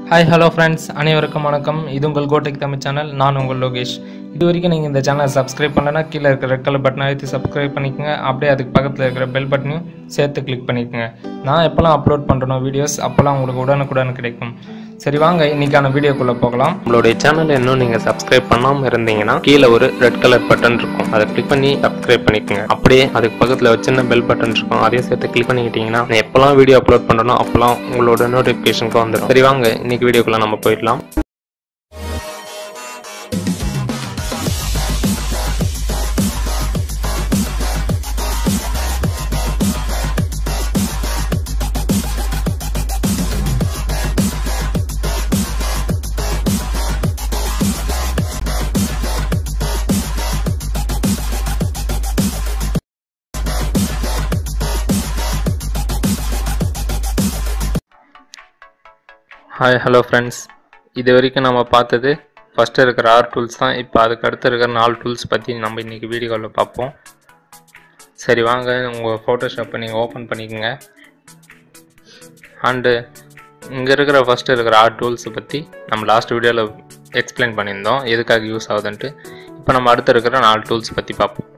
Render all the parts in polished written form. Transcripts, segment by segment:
Hi hello friends, அனைவருக்கும் வணக்கம். இது உங்கள் கோடெக் தமிழ் சேனல். நான் உங்கள் லோகேஷ். இது வரைக்கும் நீங்கள் இந்த சேனலை சப்ஸ்கிரைப் பண்ணலன்னா கீழே இருக்கிற ரெட் கலர் பட்டனை அழுத்தி சப்ஸ்கிரைப் பண்ணிக்கோங்க. அப்படியே அதுக்கு பக்கத்தில் இருக்கிற பெல் பட்டனையும் சேர்த்து கிளிக் பண்ணிக்கோங்க. நான் எப்போல்லாம் அப்லோட் பண்ணுறனோ வீடியோஸ் அப்போல்லாம் உங்களுக்கு உடனுக்குடன் கிடைக்கும். சரி, வாங்க இன்னைக்கான வீடியோக்குள்ளே போகலாம். நம்மளுடைய சேனலை இன்னும் நீங்கள் சப்ஸ்கிரைப் பண்ணாமல் இருந்தீங்கன்னா கீழே ஒரு ரெட் கலர் பட்டன் இருக்கும், அதை கிளிக் பண்ணி சப்ஸ்கிரைப் பண்ணிக்கோங்க. அப்படியே அதுக்கு பக்கத்தில் ஒரு சின்ன பெல் பட்டன் இருக்கும், அதையும் சேர்த்து கிளிக் பண்ணிக்கிட்டீங்கன்னா நான் எப்போல்லாம் வீடியோ அப்லோட் பண்ணுறனோ அப்போல்லாம் உங்களோட நோட்டிஃபிகேஷனுக்கு வந்துடும். சரி, வாங்க இன்னைக்கு வீடியோக்குள்ளே நம்ம போயிடலாம். ஹாய் ஹலோ ஃப்ரெண்ட்ஸ், இது வரைக்கும் நம்ம பார்த்தது ஃபஸ்ட்டு இருக்கிற 6 டூல்ஸ் தான். இப்போ அதுக்கு அடுத்து இருக்கிற 4 டூல்ஸ் பற்றி நம்ம இன்றைக்கி வீடியோவில் பார்ப்போம். சரி, வாங்க உங்கள் ஃபோட்டோஷாப்பை நீங்கள் ஓப்பன் பண்ணிக்கோங்க. அண்டு இங்கே இருக்கிற ஃபஸ்ட்டு இருக்கிற 6 டூல்ஸை பற்றி நம்ம லாஸ்ட் வீடியோவில் எக்ஸ்பிளைன் பண்ணியிருந்தோம், எதுக்காக யூஸ் ஆகுதுன்ட்டு. இப்போ நம்ம அடுத்து இருக்கிற 4 டூல்ஸ் பற்றி பார்ப்போம்.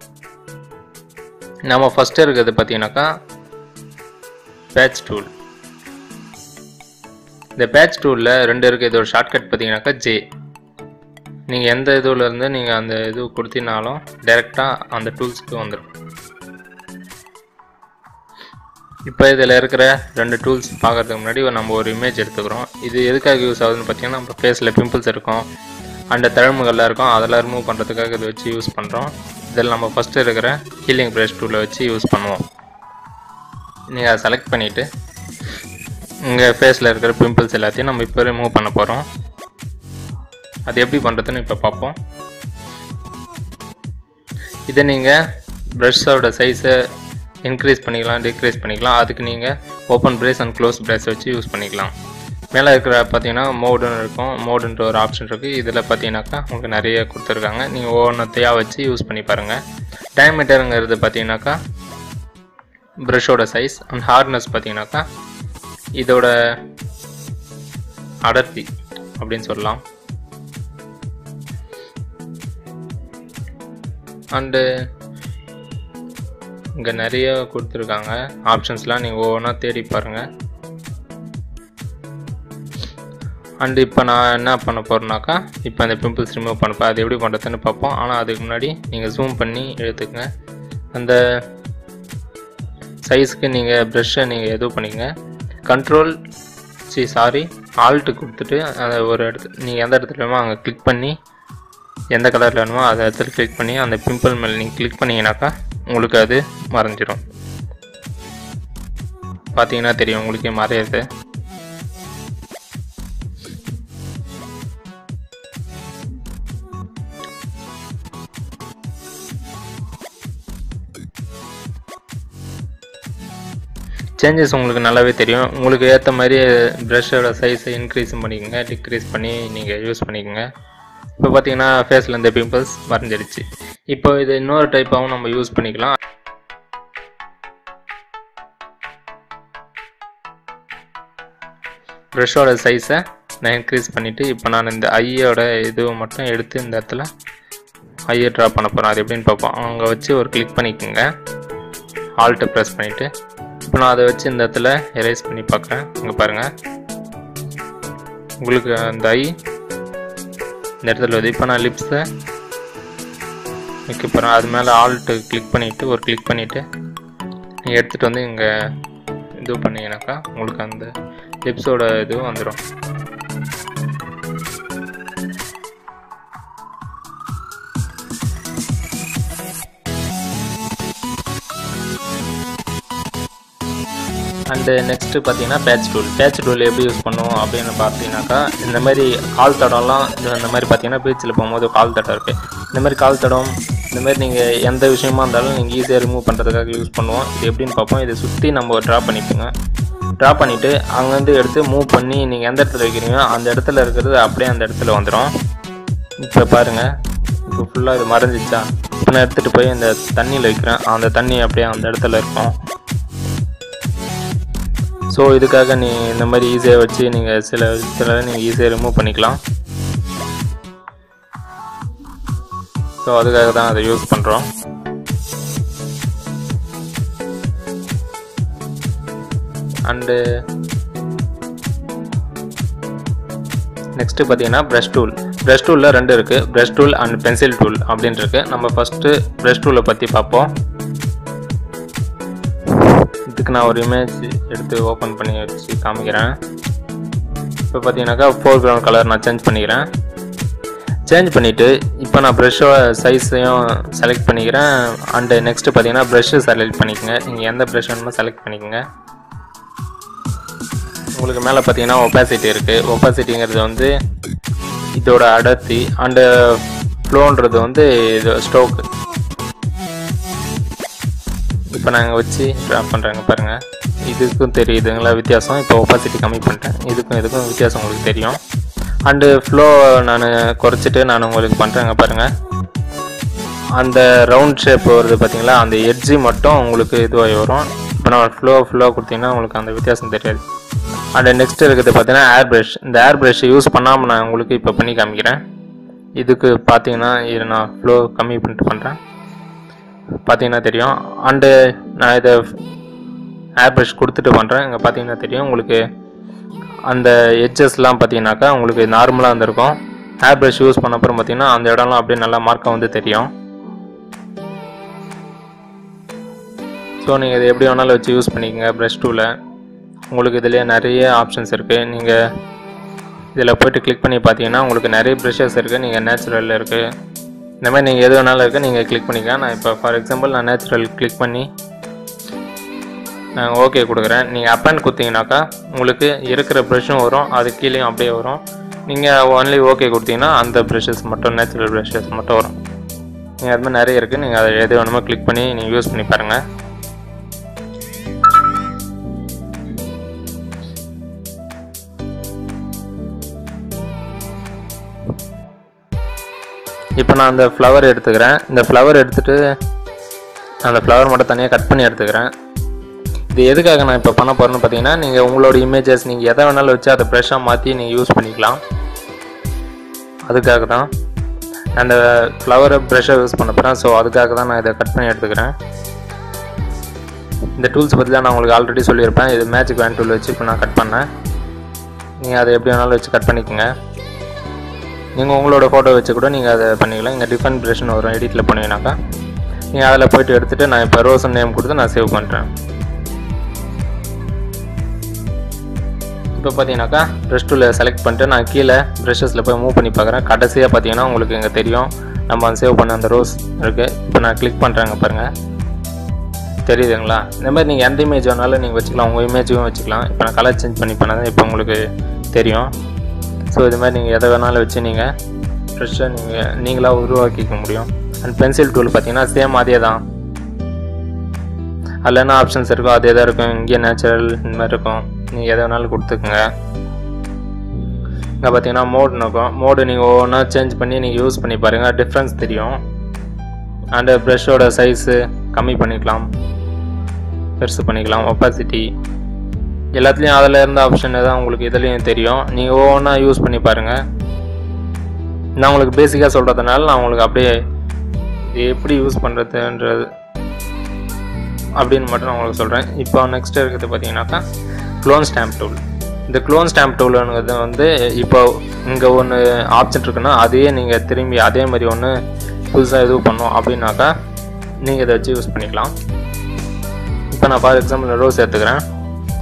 நம்ம ஃபஸ்ட்டு இருக்கிறது பார்த்தீங்கன்னாக்கா பேட்ச் டூல். இந்த பேட்ச் டூலில் 2 இருக்குது. இதோட ஷார்ட்கட் பார்த்தீங்கன்னாக்கா ஜே. நீங்கள் எந்த இதுலேருந்து நீங்கள் அந்த இது கொடுத்தீங்கனாலும் டைரெக்டாக அந்த டூல்ஸ்க்கு வந்துடும். இப்போ இதில் இருக்கிற 2 டூல்ஸ் பார்க்குறதுக்கு முன்னாடி நம்ம ஒரு இமேஜ் எடுத்துக்கிறோம். இது எதுக்காக யூஸ் ஆகுதுன்னு பார்த்தீங்கன்னா, நம்ம ஃபேஸில் பிம்பிள்ஸ் இருக்கும், அந்த தழும்புகள்லாம் இருக்கும், அதெல்லாம் ரிமூவ் பண்ணுறதுக்காக இதை வச்சு யூஸ் பண்ணுறோம். இதில் நம்ம ஃபஸ்ட்டு இருக்கிற ஹீலிங் ப்ரஷ் டூலை வச்சு யூஸ் பண்ணுவோம். நீங்கள் அதை செலக்ட் பண்ணிவிட்டு உங்கள் ஃபேஸில் இருக்கிற பிம்பிள்ஸ் எல்லாத்தையும் நம்ம இப்போ ரிமூவ் பண்ண போகிறோம். அது எப்படி பண்ணுறதுன்னு இப்போ பார்ப்போம். இதை நீங்கள் ப்ரஷ்ஷோட சைஸை இன்க்ரீஸ் பண்ணிக்கலாம், டிக்ரீஸ் பண்ணிக்கலாம். அதுக்கு நீங்கள் open brush and close brush வச்சு யூஸ் பண்ணிக்கலாம். மேலே இருக்கிற பார்த்தீங்கன்னா மோடுன்னு இருக்கும், மோடுன்ற ஒரு ஆப்ஷன் இருக்குது. இதில் பார்த்தீங்கன்னாக்கா உங்களுக்கு நிறைய கொடுத்துருக்காங்க, நீங்கள் ஒவ்வொன்றத்தையாக வச்சு யூஸ் பண்ணி பாருங்கள். டயமீட்டருங்கிறது பார்த்தீங்கன்னாக்கா ப்ரஷ்ஷோட சைஸ், அண்ட் ஹார்ட்னஸ் பார்த்தீங்கன்னாக்கா இதோட அடர்த்தி அப்படின்னு சொல்லலாம். அண்டு இங்கே நிறைய கொடுத்துருக்காங்க ஆப்ஷன்ஸ்லாம், நீங்கள் ஒவ்வொன்றா தேடி பாருங்கள். அண்டு இப்போ நான் என்ன பண்ண போகிறேன்னாக்கா, இப்போ அந்த பிம்பிள்ஸ் ரிமூவ் பண்ணப்போ அது எப்படி பண்ணுறதுன்னு பார்ப்போம். ஆனால் அதுக்கு முன்னாடி நீங்கள் ஜூம் பண்ணி எடுத்துக்கங்க. அந்த சைஸ்க்கு நீங்கள் ப்ரஷ்ஷை நீங்கள் எது பண்ணிக்கங்க. ஆல்ட்டு கொடுத்துட்டு அந்த ஒரு இடத்துல நீங்கள் எந்த இடத்துல வேணுமோ அங்கே கிளிக் பண்ணி, எந்த கலரில் வேணுமோ அதை இடத்துல கிளிக் பண்ணி அந்த பிம்பிள் மேலே நீங்கள் கிளிக் பண்ணிங்கனாக்கா உங்களுக்கு அது மறைஞ்சிடும். பார்த்தீங்கன்னா தெரியும் உங்களுக்கே மறையிறது. சேஞ்சஸ் உங்களுக்கு நல்லாவே தெரியும். உங்களுக்கு ஏற்ற மாதிரி ப்ரஷ்ஷோட சைஸை இன்க்ரீஸும் பண்ணிக்கோங்க, டிக்ரீஸ் பண்ணி நீங்கள் யூஸ் பண்ணிக்கோங்க. இப்போ பார்த்தீங்கன்னா ஃபேஸில் இந்த பிம்பிள்ஸ் மறைஞ்சிடுச்சு. இப்போ இது இன்னொரு டைப்பாகவும் நம்ம யூஸ் பண்ணிக்கலாம். ப்ரஷ்ஷோட சைஸை நான் இன்க்ரீஸ் பண்ணிவிட்டு இப்போ நான் இந்த ஐயோட இதுவை மட்டும் எடுத்து இந்த இடத்துல ஐயை ட்ரா பண்ண போகிறேன். அது எப்படின்னு பார்ப்போம். அங்கே வச்சு ஒரு கிளிக் பண்ணிக்கோங்க, ஆல்ட்டை ப்ரெஸ் பண்ணிவிட்டு இப்போ நான் அதை வச்சு இந்த இடத்துல எரேஸ் பண்ணி பார்க்குறேன். இங்கே பாருங்கள், உங்களுக்கு அந்த ஐ இந்த இடத்துல வருது. இப்போ நான் லிப்ஸை வைக்க போகிறேன். அது மேலே ஆல்ட்டு கிளிக் பண்ணிவிட்டு ஒரு கிளிக் பண்ணிவிட்டு நீங்கள் எடுத்துகிட்டு வந்து இங்கே இது பண்ணிங்கனாக்கா உங்களுக்கு அந்த லிப்ஸோட இதுவும் வந்துடும். அண்டு நெக்ஸ்ட்டு பார்த்தீங்கன்னா பேட்ச் டூல். பேட்ச் டூல் எப்படி யூஸ் பண்ணுவோம் அப்படின்னு பார்த்தீங்கன்னாக்கா, இந்த மாதிரி கால் தடம்லாம் இந்த மாதிரி பார்த்தீங்கன்னா பீச்சில் போகும்போது கால் தடம் இருக்குது. இந்த மாதிரி கால் தடம் இந்த மாதிரி நீங்கள் எந்த விஷயமா இருந்தாலும் நீங்கள் ஈஸியாக ரிமூவ் பண்ணுறதுக்காக யூஸ் பண்ணுவோம். இது எப்படின்னு பார்ப்போம். இதை சுற்றி நம்ம ட்ரா பண்ணிப்போங்க. ட்ரா பண்ணிவிட்டு அங்கேருந்து எடுத்து மூவ் பண்ணி நீங்கள் எந்த இடத்துல வைக்கிறீங்களோ அந்த இடத்துல இருக்கிறது அப்படியே அந்த இடத்துல வந்துடும். இப்போ பாருங்கள், இப்போ ஃபுல்லாக இது மறைஞ்சிச்சா. இப்போ நான் எடுத்துகிட்டு போய் இந்த தண்ணியில் வைக்கிறேன், அந்த தண்ணி அப்படியே அந்த இடத்துல இருக்கும். ஸோ இதுக்காக நீ இந்த மாதிரி ஈஸியாக வச்சு நீங்கள் சில நீங்கள் ஈஸியாக ரிமூவ் பண்ணிக்கலாம். ஸோ அதுக்காக தான் அதை யூஸ் பண்ணுறோம். அண்டு நெக்ஸ்ட்டு பார்த்தீங்கன்னா ப்ரஷ் டூலில் 2 இருக்குது. Brush tool and pencil tool அப்படின்னு இருக்குது. நம்ம ஃபஸ்ட்டு ப்ரஷ் டூலை பற்றி பார்ப்போம். இதுக்கு நான் ஒரு இமேஜ் எடுத்து ஓப்பன் பண்ணி வச்சு காமிக்கிறேன். இப்போ பார்த்தீங்கன்னாக்கா ஃபோர்க்ரவுண்ட் கலர் நான் சேஞ்ச் பண்ணிக்கிறேன். சேஞ்ச் பண்ணிவிட்டு இப்போ நான் ப்ரஷ்ஷோட சைஸையும் செலக்ட் பண்ணிக்கிறேன். அண்டு நெக்ஸ்ட்டு பார்த்தீங்கன்னா ப்ரஷ்ஷு செலக்ட் பண்ணிக்கோங்க. நீங்கள் எந்த ப்ரஷ் வேணுமோ செலக்ட் பண்ணிக்கோங்க. உங்களுக்கு மேலே பார்த்தீங்கன்னா ஒப்பாசிட்டி இருக்குது. ஒப்பாசிட்டிங்கிறது வந்து இதோட அடர்த்தி. அண்டு ஃப்ளோன்றது வந்து இது ஸ்ட்ரோக்கு. இப்போ நாங்கள் வச்சு ட்ரா பண்ணுறாங்க பாருங்கள். இதுக்கும் தெரியுதுங்களா வித்தியாசம். இப்போ ஒப்பாசிட்டி கம்மி பண்ணிட்டேன். இதுக்கும் வித்தியாசம் உங்களுக்கு தெரியும். அண்டு ஃப்ளோ நான் குறைச்சிட்டு நான் உங்களுக்கு பண்ணுறேங்க பாருங்கள். அந்த ரவுண்ட் ஷேப் வருது பார்த்தீங்களா, அந்த எட்ஜி மட்டும் உங்களுக்கு இதுவாகி வரும். இப்போ நான் ஃப்ளோ கொடுத்தீங்கன்னா உங்களுக்கு அந்த வித்தியாசம் தெரியாது. அண்ட் நெக்ஸ்ட் இருக்குது பார்த்தீங்கன்னா ஏர் ப்ரஷ். இந்த ஏர் ப்ரஷ் யூஸ் பண்ணாமல் நான் உங்களுக்கு இப்போ பண்ணி காமிக்கிறேன். இதுக்கு பார்த்தீங்கன்னா இது நான் ஃப்ளோ கம்மி பண்ணிட்டு பண்ணுறேன். பார்த்தீங்கன்னா தெரியும். அண்டு நான் இதை ஏர் ப்ரஷ் கொடுத்துட்டு பண்ணுறேன். இங்கே பார்த்தீங்கன்னா தெரியும் உங்களுக்கு அந்த எட்ஜஸ்லாம் பார்த்தீங்கன்னாக்கா உங்களுக்கு நார்மலாக இருந்திருக்கும். ஏர் ப்ரஷ் யூஸ் பண்ண அப்புறம் பார்த்தீங்கன்னா அந்த இடம்லாம் அப்படியே நல்லா மார்க்காக வந்து தெரியும். ஸோ நீங்கள் இதை எப்படி வேணாலும் வச்சு யூஸ் பண்ணிக்கோங்க. ப்ரஷ் டூவில் உங்களுக்கு இதிலே நிறைய ஆப்ஷன்ஸ் இருக்குது. நீங்கள் இதில் போய்ட்டு கிளிக் பண்ணி பார்த்தீங்கன்னா உங்களுக்கு நிறைய ப்ரஷஸ் இருக்குது. நீங்கள் நேச்சுரலில் இருக்குது. இந்த மாதிரி நீங்கள் எது வேணாலும் இருக்குது, நீங்கள் கிளிக் பண்ணிக்கலாம். நான் இப்போ ஃபார் எக்ஸாம்பிள் நான் நேச்சுரல் கிளிக் பண்ணி நான் ஓகே கொடுக்குறேன். நீங்கள் அப்பன் கொடுத்தீங்கன்னாக்கா உங்களுக்கு இருக்கிற ப்ரஷ்ஷும் வரும், அது கீழேயும் அப்படியே வரும். நீங்கள் ஒன்லி ஓகே கொடுத்தீங்கன்னா அந்த ப்ரஷஸ் மட்டும் நேச்சுரல் ப்ரஷஸ் மட்டும் வரும். நீங்கள் அது மாதிரி நிறைய இருக்குது. நீங்கள் அதை எது வேணுமோ கிளிக் பண்ணி நீங்கள் யூஸ் பண்ணி பாருங்கள். இப்போ நான் அந்த ஃப்ளவர் எடுத்துக்கிறேன். இந்த ஃப்ளவர் எடுத்துகிட்டு அந்த ஃப்ளவர் மட்டும் தனியாக கட் பண்ணி எடுத்துக்கிறேன். இது எதுக்காக நான் இப்போ பண்ண போகிறேன்னு பார்த்தீங்கன்னா, நீங்கள் உங்களோட இமேஜஸ் நீங்கள் எதை வேணாலும் வச்சு அதை ப்ரெஷ்ஷாக மாற்றி நீங்கள் யூஸ் பண்ணிக்கலாம். அதுக்காக தான் அந்த ஃப்ளவரை ப்ரெஷ்ஷாக யூஸ் பண்ண போகிறேன். ஸோ அதுக்காக தான் நான் இதை கட் பண்ணி எடுத்துக்கிறேன். இந்த டூல்ஸ் பற்றி தான் நான் உங்களுக்கு ஆல்ரெடி சொல்லியிருப்பேன். இது மேஜிக் வேன் டூல் வச்சு இப்போ நான் கட் பண்ணேன். நீங்கள் அதை எப்படி வேணாலும் வச்சு கட் பண்ணிக்கோங்க. நீங்கள் உங்களோட ஃபோட்டோ வச்சு கூட நீங்கள் அதை பண்ணிக்கலாம். இங்கே டிஃபரெண்ட் ப்ரஷ்னு வரும். எடிட்டில் பண்ணிங்கனாக்கா நீங்கள் அதில் போய்ட்டு எடுத்துகிட்டு நான் இப்போ ரோஸ் நேம் கொடுத்து நான் சேவ் பண்ணுறேன். இப்போ பார்த்தீங்கன்னாக்கா ப்ரஷ் டூலை செலக்ட் பண்ணிட்டு நான் கீழே ப்ரஷஸில் போய் மூவ் பண்ணி பார்க்குறேன். கடைசியாக பார்த்தீங்கன்னா உங்களுக்கு இங்கே தெரியும் நம்ம அந்த சேவ் பண்ண அந்த ரோஸ் இருக்குது. இப்போ நான் கிளிக் பண்ணுறேங்க பாருங்கள், தெரியுதுங்களா? இந்த மாதிரி நீங்கள் எந்த இமேஜ் வேணாலும் நீங்கள் வச்சுக்கலாம். உங்கள் இமேஜும் வச்சுக்கலாம். இப்போ நான் கலர் சேஞ்ச் பண்ணி பண்ணதான் இப்போ உங்களுக்கு தெரியும். ஸோ இது மாதிரி நீங்கள் எதை வேணாலும் வச்சு நீங்கள் ஃப்ரெஷ்ஷாக நீங்களாக உருவாக்கிக்க முடியும். அண்ட் பென்சில் டூல் பார்த்தீங்கன்னா சேம் அதே தான். அதில் என்ன ஆப்ஷன்ஸ் இருக்கோ அதே தான் இருக்கும். இங்கே நேச்சுரல் இந்த மாதிரி இருக்கும். நீங்கள் எதை வேணாலும் கொடுத்துக்குங்க. இங்கே பார்த்தீங்கன்னா மோடு இருக்கும். மோடு நீங்கள் ஒவ்வொன்றா சேஞ்ச் பண்ணி நீங்கள் யூஸ் பண்ணி பாருங்கள், டிஃப்ரென்ஸ் தெரியும். அண்டு ப்ரஷ்ஷோட சைஸு கம்மி பண்ணிக்கலாம், பெருசு பண்ணிக்கலாம், ஒப்பாசிட்டி எல்லாத்துலேயும் அதில் இருந்த ஆப்ஷன் தான் உங்களுக்கு இதுலேயும் தெரியும். நீங்கள் ஒவ்வொன்றா யூஸ் பண்ணி பாருங்கள். நான் உங்களுக்கு பேசிக்காக சொல்கிறதுனால நான் உங்களுக்கு அப்படியே எப்படி யூஸ் பண்ணுறதுன்றது அப்படின்னு மட்டும் நான் உங்களுக்கு சொல்கிறேன். இப்போ நெக்ஸ்ட் இருக்கிறது பார்த்தீங்கன்னாக்கா க்ளோன் ஸ்டாம்ப் டூல். இந்த க்ளோன் ஸ்டாம்ப் டூலுங்கிறது வந்து இப்போ இங்கே ஒன்று ஆப்ஷன் இருக்குன்னா அதையே நீங்கள் திரும்பி அதே மாதிரி ஒன்று புதுசாக இது பண்ணோம் அப்படின்னாக்கா நீங்கள் இதை வச்சு யூஸ் பண்ணிக்கலாம். இப்போ நான் ஃபார் எக்ஸாம்பிள் ரோஸ் எடுத்துக்கிறேன்.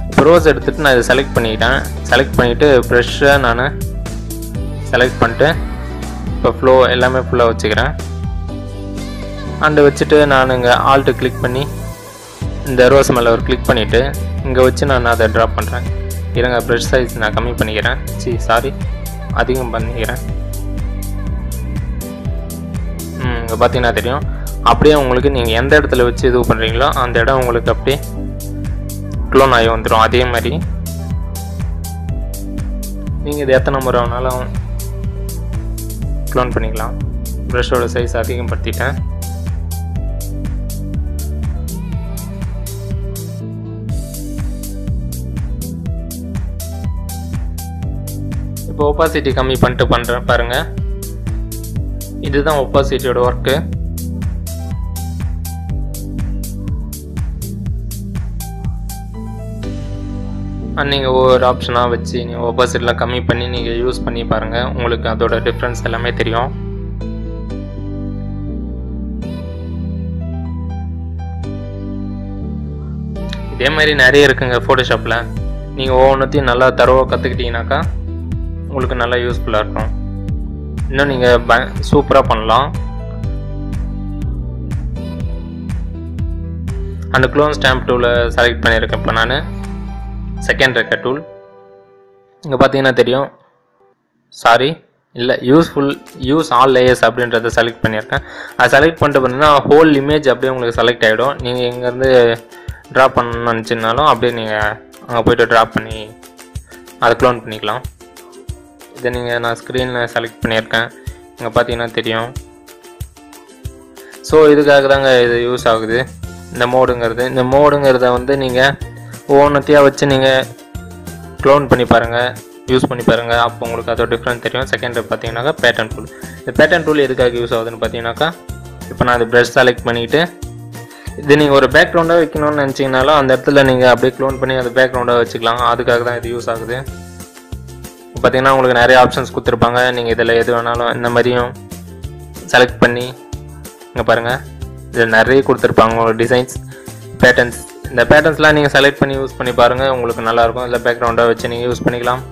இப்போ ரோஸ் எடுத்துகிட்டு நான் இதை செலக்ட் பண்ணிக்கிட்டேன். செலக்ட் பண்ணிவிட்டு ப்ரெஷ்ஷை நான் செலக்ட் பண்ணிட்டு இப்போ ஃப்ளோ எல்லாமே ஃபுல்லாக வச்சுக்கிறேன். அண்டு வச்சுட்டு நான் இங்கே ஆல்ட்டு கிளிக் பண்ணி இந்த ரோஸ் மேலே ஒரு கிளிக் பண்ணிவிட்டு இங்கே வச்சு நான் அதை ட்ராப் பண்ணுறேன். இருங்க, ப்ரெஷ் சைஸ் நான் கம்மி பண்ணிக்கிறேன். அதிகம் பண்ணிக்கிறேன். இங்கே பார்த்தீங்கன்னா தெரியும். அப்படியே உங்களுக்கு நீங்கள் எந்த இடத்துல வச்சு இது பண்ணுறீங்களோ அந்த இடம் உங்களுக்கு அப்படியே க்ளோன் ஆகி வந்துடும். அதே மாதிரி நீங்கள் இது எத்தனை முறை வேணாலும் க்ளோன் பண்ணிக்கலாம். ப்ரஷோட சைஸ் அதிகப்படுத்திட்டேன். இப்போ ஒப்பாசிட்டி கம்மி பண்ணிட்டு பண்ணுறேன் பாருங்கள். இதுதான் ஒப்பாசிட்டியோட ஒர்க்கு. நீங்கள் ஒவ்வொரு ஆப்ஷனாக வச்சு நீங்கள் ஒப்பாசிட்டிலாம் கம்மி பண்ணி நீங்கள் யூஸ் பண்ணி பாருங்கள். உங்களுக்கு அதோட டிஃப்ரென்ஸ் எல்லாமே தெரியும். இதே மாதிரி நிறைய இருக்குங்க ஃபோட்டோஷாப்பில். நீங்கள் ஒவ்வொன்றுத்தையும் நல்லா தரவாக கற்றுக்கிட்டீங்கன்னாக்கா உங்களுக்கு நல்லா யூஸ்ஃபுல்லாக இருக்கும். இன்னும் நீங்கள் சூப்பராக பண்ணலாம். அந்த க்ளோன் ஸ்டாம்ப் டூலை செலக்ட் பண்ணியிருக்கேன். இப்போ நான் செகண்ட் ரெக்கர் டூல் இங்கே பார்த்தீங்கன்னா தெரியும். யூஸ் ஆல் லேயர்ஸ் அப்படின்றத செலக்ட் பண்ணியிருக்கேன். அதை செலக்ட் பண்ணிட்டு பார்த்தீங்கன்னா ஹோல் இமேஜ் அப்படியே உங்களுக்கு செலக்ட் ஆகிடும். நீங்கள் இங்கேருந்து ட்ரா பண்ணணும்னு நினச்சிருந்தாலும் அப்படியே நீங்கள் அங்கே போய்ட்டு ட்ரா பண்ணி அதை க்ளோன் பண்ணிக்கலாம். இதை நான் ஸ்க்ரீனில் செலக்ட் பண்ணியிருக்கேன். இங்கே பார்த்தீங்கன்னா தெரியும். ஸோ இதுக்காக தாங்க இது யூஸ் ஆகுது இந்த மோடுங்கிறத வந்து நீங்கள் ஒவ்வொன்றத்தையாக வச்சு நீங்கள் க்ளோன் பண்ணி பாருங்கள், யூஸ் பண்ணி பாருங்கள். அப்போ உங்களுக்கு அதோட டிஃப்ரெண்ட் தெரியும். செகண்ட் பார்த்தீங்கன்னாக்கா பேட்டர்ன் டூல். இந்த பேட்டர்ன் டூல் எதுக்காக யூஸ் ஆகுதுன்னு பார்த்தீங்கன்னாக்கா, இப்போ நான் அது ப்ரஷ் செலக்ட் பண்ணிவிட்டு இது நீங்கள் ஒரு பேக்ரவுண்டாக வைக்கணும்னு நினச்சிங்கனாலும் அந்த இடத்துல நீங்கள் அப்படியே க்ளோன் பண்ணி அது பேக்ரவுண்டாக வச்சுக்கலாம். அதுக்காக தான் இது யூஸ் ஆகுது. பார்த்தீங்கன்னா உங்களுக்கு நிறைய ஆப்ஷன்ஸ் கொடுத்துருப்பாங்க. நீங்கள் இதில் எது வேணாலும் இந்த மாதிரியும் செலக்ட் பண்ணி இங்கே பாருங்கள், இதில் நிறைய கொடுத்துருப்பாங்க உங்களுக்கு டிசைன்ஸ், பேட்டர்ன்ஸ். இந்த பேட்டர்ன்ஸ்லாம் நீங்கள் செலக்ட் பண்ணி யூஸ் பண்ணி பாருங்கள், உங்களுக்கு நல்லாயிருக்கும். இதில் பேக்ரவுண்டாக வச்சு நீங்கள் யூஸ் பண்ணிக்கலாம்.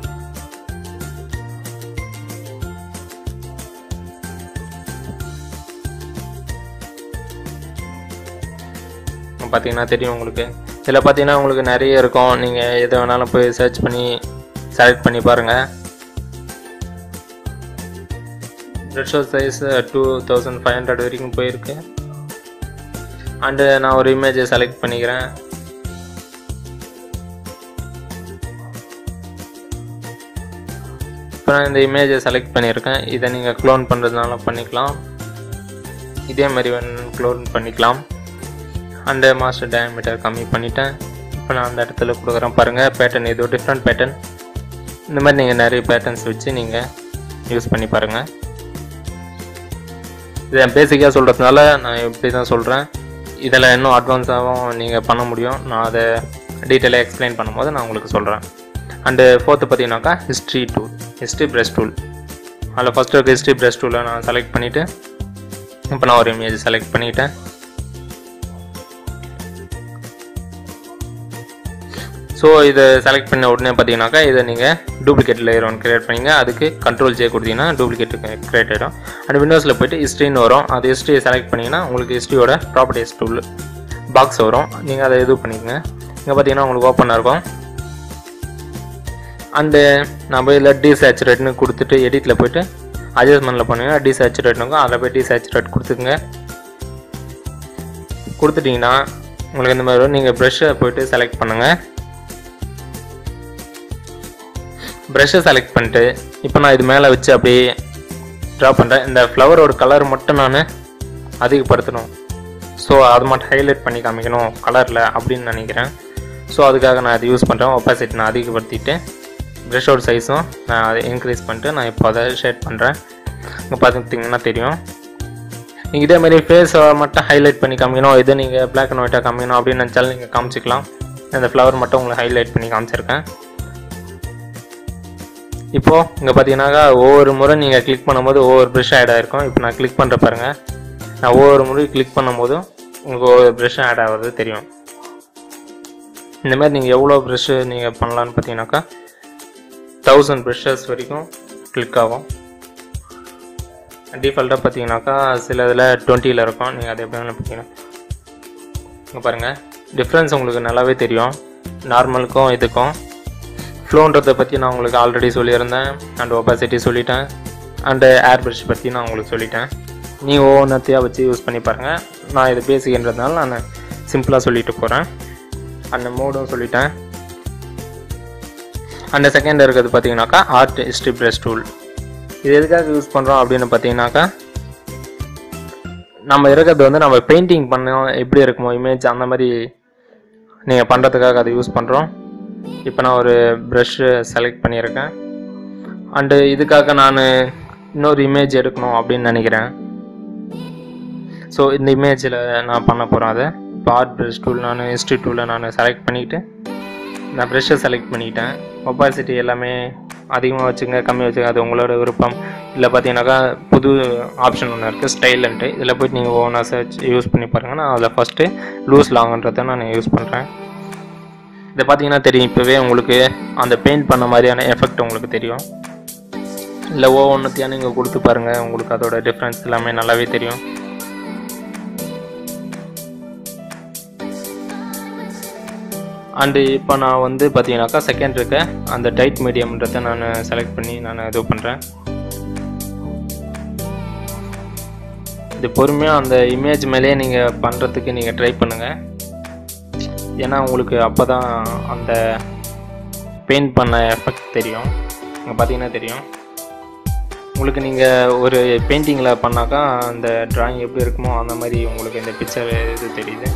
பார்த்தீங்கன்னா தெரியும் உங்களுக்கு. இதில் பார்த்தீங்கன்னா உங்களுக்கு நிறைய இருக்கும். நீங்கள் எது வேணாலும் போய் சர்ச் பண்ணி செலக்ட் பண்ணி பாருங்கள். ரெட்ஷோ சைஸ் 2500 வரைக்கும் போயிருக்கு. அண்டு நான் ஒரு இமேஜை செலக்ட் பண்ணிக்கிறேன். இப்போ நான் இந்த இமேஜை செலக்ட் பண்ணியிருக்கேன். இதை நீங்கள் க்ளோன் பண்ணுறதுனால பண்ணிக்கலாம். இதே மாதிரி க்ளோன் பண்ணிக்கலாம். அண்டு மாஸ்டர் டயாமீட்டர் கம்மி பண்ணிட்டேன். இப்போ நான் அந்த இடத்துல கொடுக்குறேன் பாருங்கள். பேட்டர்ன் இது டிஃப்ரெண்ட் பேட்டர்ன். இந்த மாதிரி நீங்கள் நிறைய பேட்டர்ன்ஸ் வச்சு நீங்கள் யூஸ் பண்ணி பாருங்கள். இதை பேசிக்காக சொல்கிறதுனால நான் இப்படி தான் சொல்கிறேன். இதில் இன்னும் அட்வான்ஸாகவும் நீங்கள் பண்ண முடியும். நான் அதை டீட்டெயிலாக எக்ஸ்பிளைன் பண்ணும்போது நான் உங்களுக்கு சொல்கிறேன். அண்டு ஃபோர்த்து பார்த்தீங்கன்னாக்கா ஹிஸ்ட்ரி ப்ரஷ் டூல். அதில் ஃபஸ்ட்டு இருக்க ஹிஸ்ட்ரி ப்ரஷ் டூலை நான் செலக்ட் பண்ணிவிட்டு இப்போ நான் ஒரு இமேஜ் செலக்ட் பண்ணிக்கிட்டேன். ஸோ இதை செலக்ட் பண்ண உடனே பார்த்தீங்கன்னாக்கா இதை நீங்கள் டூப்ளிகேட் லேயர் ஒன்று க்ரியேட் பண்ணிங்க. அதுக்கு Ctrl+J கொடுத்தீங்கன்னா டூப்ளிகேட் க்ரியேட் ஆகிடும். அண்ட் விண்டோஸில் போய்ட்டு ஹிஸ்ட்ரின்னு வரும். அது ஹிஸ்ட்ரியை செலக்ட் பண்ணிங்கன்னா உங்களுக்கு ஹிஸ்ட்ரியோட ப்ராப்பர்ட்டிஸ் டூல் பாக்ஸ் வரும். நீங்கள் அதை இது பண்ணிக்கோங்க. இங்கே பார்த்தீங்கன்னா உங்களுக்கு ஓப்பனாக இருக்கும். அண்டு நான் போய் இதில் டீசேச்சுரேட்னு கொடுத்துட்டு எடிட்டில் போய்ட்டு அட்ஜஸ்ட்மெண்ட்டில் பண்ணுவீங்கன்னா டீசேச்சுரேட்னுக்கும் அதில் போய் டீசேச்சுரேட் கொடுத்துக்குங்க. கொடுத்துட்டிங்கன்னா உங்களுக்கு இந்த மாதிரி வரும். நீங்கள் ப்ரஷ்ஷை போய்ட்டு செலக்ட் பண்ணுங்கள். ப்ரஷ்ஷை செலக்ட் பண்ணிட்டு இப்போ நான் இது மேலே வச்சு அப்படியே ட்ரா பண்ணுறேன். இந்த ஃப்ளவரோட கலர் மட்டும் நான் அதிகப்படுத்தணும். ஸோ அது மட்டும் ஹைலைட் பண்ணி காமிக்கணும் கலரில் அப்படின்னு நினைக்கிறேன். ஸோ அதுக்காக நான் அது யூஸ் பண்ணுறேன். ஒப்பாசிட்டி நான் அதிகப்படுத்திட்டு ப்ரஷ்ஷோட சைஸும் நான் அதை இன்க்ரீஸ் பண்ணிட்டு நான் இப்போ அதை ஷேட் பண்ணுறேன். இங்கே பார்த்துக்கிட்டிங்கன்னா தெரியும். நீங்கள் இதே மாதிரி ஃபேஸை மட்டும் ஹைலைட் பண்ணி காமிக்கணும், இது நீங்கள் பிளாக் அண்ட் ஒயிட்டாக காமிக்கணும் அப்படின்னு நினச்சாலும் நீங்கள் காமிச்சிக்கலாம். இந்த ஃப்ளவர் மட்டும் உங்களுக்கு ஹைலைட் பண்ணி காமிச்சிருக்கேன். இப்போது இங்கே பார்த்தீங்கன்னாக்கா ஒவ்வொரு முறை நீங்கள் கிளிக் பண்ணும்போது ஒவ்வொரு ப்ரஷ் ஆட் ஆகிருக்கும். இப்போ நான் கிளிக் பண்ணுற பாருங்கள். நான் ஒவ்வொரு முறை கிளிக் பண்ணும்போதும் உங்களுக்கு ஒவ்வொரு ப்ரஷ் ஆட் ஆகிறது தெரியும். இந்த மாதிரி நீங்கள் எவ்வளோ ப்ரஷ்ஷு நீங்கள் பண்ணலான்னு பார்த்தீங்கன்னாக்கா 1000 ப்ரஷ்ஷஸ் வரைக்கும் கிளிக் ஆகும். டிஃபால்ட்டாக பார்த்தீங்கன்னாக்கா சில இதில் 20ல் இருக்கும். நீங்கள் அது எப்படி வேணாலும் பார்த்தீங்கன்னா இங்கே பாருங்கள் டிஃப்ரென்ஸ் உங்களுக்கு நல்லாவே தெரியும். நார்மலுக்கும் இதுக்கும் ஃப்ளோன்றதை பற்றி நான் உங்களுக்கு ஆல்ரெடி சொல்லியிருந்தேன். அண்ட் ஒப்பாசிட்டி சொல்லிட்டேன். அண்டு ஏர் ப்ரஷ் பற்றி நான் உங்களுக்கு சொல்லிட்டேன். நீங்கள் ஒவ்வொன்றத்தையாக வச்சு யூஸ் பண்ணி பாருங்கள். நான் இது பேசிக்கின்றதுனால நான் சிம்பிளாக சொல்லிட்டு போகிறேன். அந்த மோடும் சொல்லிட்டேன். அந்த செகண்ட் இருக்கிறது பார்த்தீங்கன்னாக்கா ஆர்ட் ஹிஸ்ட்ரி ப்ரஷ் டூல். இது எதுக்காக யூஸ் பண்ணுறோம் அப்படின்னு பார்த்தீங்கன்னாக்கா நம்ம இருக்கிறது வந்து நம்ம பெயிண்டிங் பண்ணோம் எப்படி இருக்குமோ இமேஜ் அந்த மாதிரி நீங்கள் பண்ணுறதுக்காக அதை யூஸ் பண்ணுறோம். இப்போ நான் ஒரு ப்ரஷ்ஷு செலக்ட் பண்ணியிருக்கேன். அண்டு இதுக்காக நான் இன்னொரு இமேஜ் எடுக்கணும் அப்படின்னு நினைக்கிறேன். ஸோ இந்த இமேஜில் நான் பண்ண போகிறேன். அதை இப்போ ஆர்ட் ப்ரஷ் டூல் நான் ஹிஸ்ட்ரி டூலில் நான் செலக்ட் பண்ணிவிட்டு நான் ப்ரெஷ்ஷை செலக்ட் பண்ணிக்கிட்டேன். ஒப்பாசிட்டி எல்லாமே அதிகமாக வச்சுங்க, கம்மி வச்சுங்க, அது உங்களோட விருப்பம். இல்லை பார்த்தீங்கன்னாக்கா புது ஆப்ஷன் ஒன்று இருக்குது, ஸ்டைலுன்ட்டு. இதில் போய்ட்டு நீங்கள் ஓனாக சர்ச் யூஸ் பண்ணி பாருங்கள். நான் அதில் ஃபஸ்ட்டு லூஸ் லாங்குன்றதை நான் யூஸ் பண்ணுறேன். இதை பார்த்தீங்கன்னா தெரியும், இப்போவே உங்களுக்கு அந்த பெயிண்ட் பண்ண மாதிரியான எஃபெக்ட் உங்களுக்கு தெரியும். இல்லை ஒவ்வொன்றுத்தையும் நீங்கள் கொடுத்து பாருங்கள், உங்களுக்கு அதோட டிஃப்ரென்ஸ் எல்லாமே நல்லாவே தெரியும். அண்டு இப்போ நான் வந்து பார்த்தீங்கன்னாக்கா செகண்ட் இருக்க அந்த டைட் மீடியம்ன்றதை நான் செலக்ட் பண்ணி நான் இது பண்ணுறேன். இது பொறுமையாக அந்த இமேஜ் மேலேயே நீங்கள் பண்ணுறதுக்கு நீங்கள் ட்ரை பண்ணுங்கள். ஏன்னா உங்களுக்கு அப்போ தான் அந்த பெயிண்ட் பண்ண எஃபெக்ட் தெரியும். இங்கே பார்த்தீங்கன்னா தெரியும் உங்களுக்கு. நீங்கள் ஒரு பெயிண்டிங்கில் பண்ணாக்கா அந்த ட்ராயிங் எப்படி இருக்குமோ அந்த மாதிரி உங்களுக்கு இந்த பிக்சர் இது தெரியுது.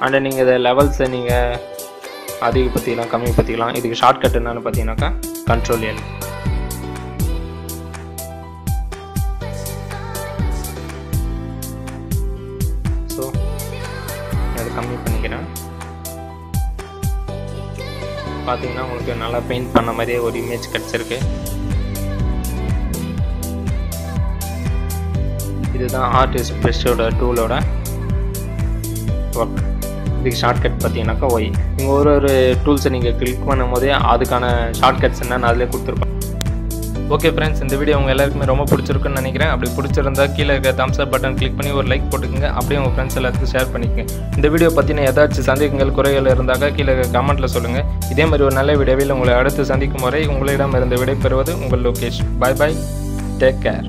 அண்டு நீங்கள் இதை லெவல்ஸை நீங்கள் அதிகப்படுத்திக்கலாம், கம்மிப்படுத்திக்கலாம். இதுக்கு ஷார்ட்கட் என்னன்னு பார்த்தீங்கன்னாக்கா Ctrl L. ஸோ அதை கம்மி பண்ணிக்கிறேன். பார்த்தீங்கன்னா உங்களுக்கு நல்லா பெயிண்ட் பண்ண மாதிரியே ஒரு இமேஜ் கிடச்சிருக்கு. இதுதான் ஆர்டிஸ்ட் ப்ரஷோட டூலோட ஒர்க். இதுக்கு ஷார்ட்கட் பார்த்தீங்கன்னாக்கா ஒய். நீங்கள் ஒரு டூல்ஸை நீங்கள் கிளிக் பண்ணும் போதே அதுக்கான ஷார்ட்கட்ஸ் என்னன்னு அதிலே கொடுத்துருப்பேன். ஓகே ஃப்ரெண்ட்ஸ், இந்த வீடியோ உங்கள் எல்லாருக்குமே ரொம்ப பிடிச்சிருக்குன்னு நினைக்கிறேன். அப்படி பிடிச்சிருந்தா கீழே இருக்க தம்ஸ் அப் பட்டன் கிளிக் பண்ணி ஒரு லைக் போட்டுக்கோங்க. அப்படியே உங்கள் ஃப்ரெண்ட்ஸ் எல்லாத்துக்கும் ஷேர் பண்ணிக்கோங்க. இந்த வீடியோ பற்றின ஏதாச்சும் சந்தேகங்கள், குறைகள் இருந்தாக்கா கீழே கமெண்ட்டில் சொல்லுங்கள். இதே மாதிரி ஒரு நல்ல வீடியோவில் உங்களை அடுத்து சந்திக்கும் வரை உங்களிடம் இருந்து விடைபெறுவது உங்கள் லோகேஷ். பாய் பாய், டேக் கேர்.